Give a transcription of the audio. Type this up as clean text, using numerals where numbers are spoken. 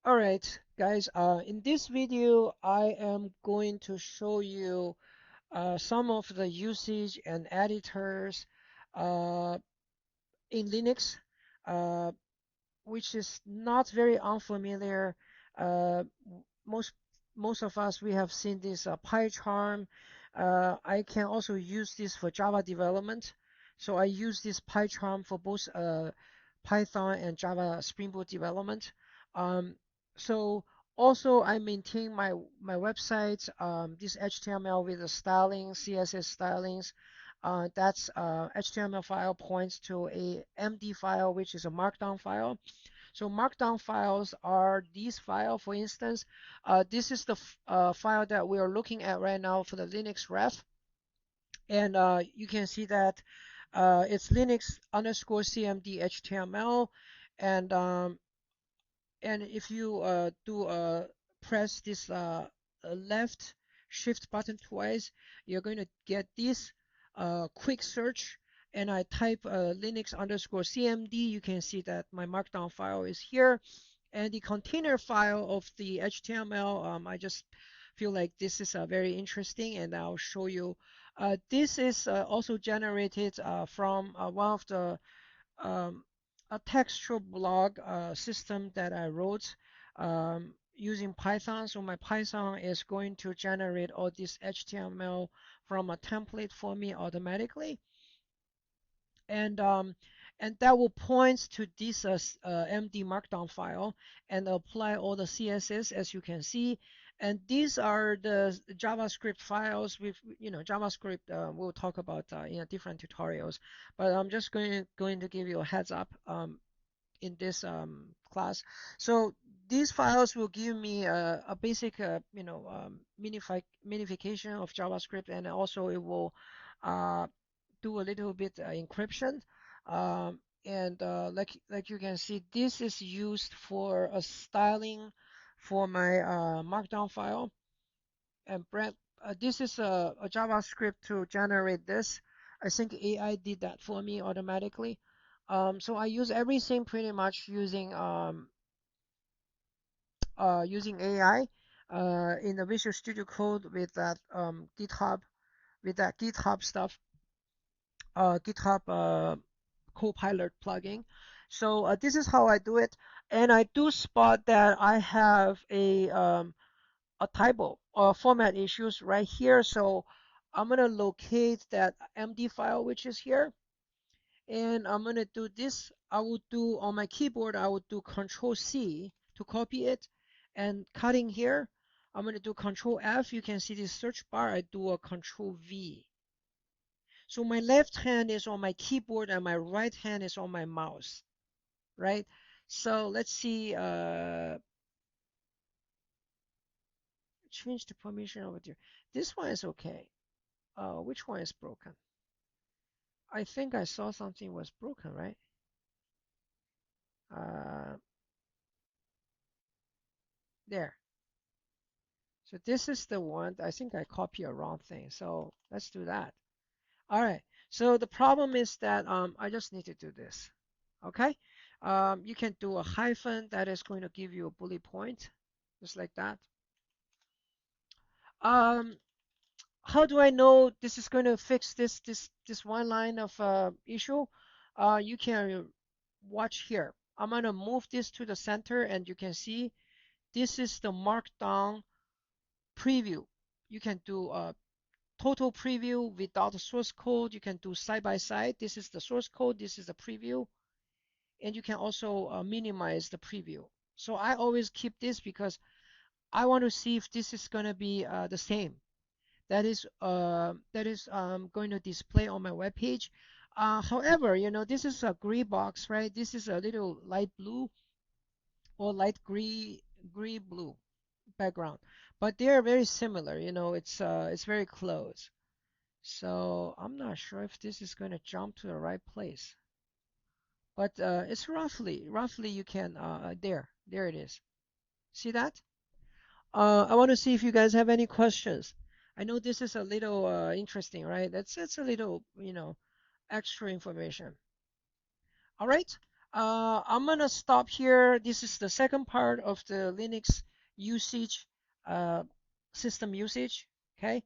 All right, guys, in this video, I am going to show you some of the usage and editors uh, in Linux, uh, which is not very unfamiliar. Uh, most most of us, we have seen this PyCharm. I can also use this for Java development. So I use this PyCharm for both Python and Java Spring Boot development. Um, so also I maintain my website, this HTML with the styling, CSS stylings. That's HTML file points to a MD file, which is a markdown file. So markdown files are these files. For instance, this is the file that we are looking at right now for the Linux ref. And you can see that it's Linux underscore CMD HTML. And and if you press this left shift button twice, you're going to get this quick search. And I type Linux underscore CMD. You can see that my markdown file is here. And the container file of the HTML, I just feel like this is very interesting, and I'll show you. This is also generated from one of the um, a textual blog system that I wrote using Python. So my Python is going to generate all this HTML from a template for me automatically, and um, and that will point to this MD Markdown file and apply all the CSS as you can see. And these are the JavaScript files with, JavaScript we'll talk about in a different tutorials. But I'm just going to give you a heads up in this class. So these files will give me a basic, minification of JavaScript, and also it will uh, do a little bit encryption. And like you can see, this is used for a styling for my Markdown file. And Brent, this is a JavaScript to generate this. I think AI did that for me automatically. So I use everything pretty much using AI in the Visual Studio Code with that GitHub stuff, GitHub Copilot plugin. So this is how I do it, and I do spot that I have a typo or format issues right here. So I'm gonna locate that MD file which is here, and I'm gonna do this. I will do on my keyboard, I will do Control C to copy it, and cutting here, I'm gonna do Control F. You can see this search bar. I do a Control V. So my left hand is on my keyboard and my right hand is on my mouse, right? So let's see, change the permission over here. This one is okay. Which one is broken? I think I saw something was broken, right? Uh, there. So this is the one. I think I copied a wrong thing. So let's do that. All right. So the problem is that I just need to do this. Okay. You can do a hyphen that is going to give you a bullet point, just like that. Um, how do I know this is going to fix this one line of issue? You can watch here. I'm going to move this to the center, and you can see this is the markdown preview. You can do a total preview without the source code. You can do side by side. This is the source code. This is the preview. And you can also minimize the preview. So I always keep this because I want to see if this is going to be the same. That is going to display on my web page. However, this is a gray box, right? This is a little light blue or light gray blue background, but they are very similar. It's very close. So I'm not sure if this is going to jump to the right place, but it's roughly you can there it is. See that? I want to see if you guys have any questions. I know this is a little interesting, right? That's a little extra information. All right. I'm gonna stop here. This is the second part of the Linux usage, uh, system usage. Okay.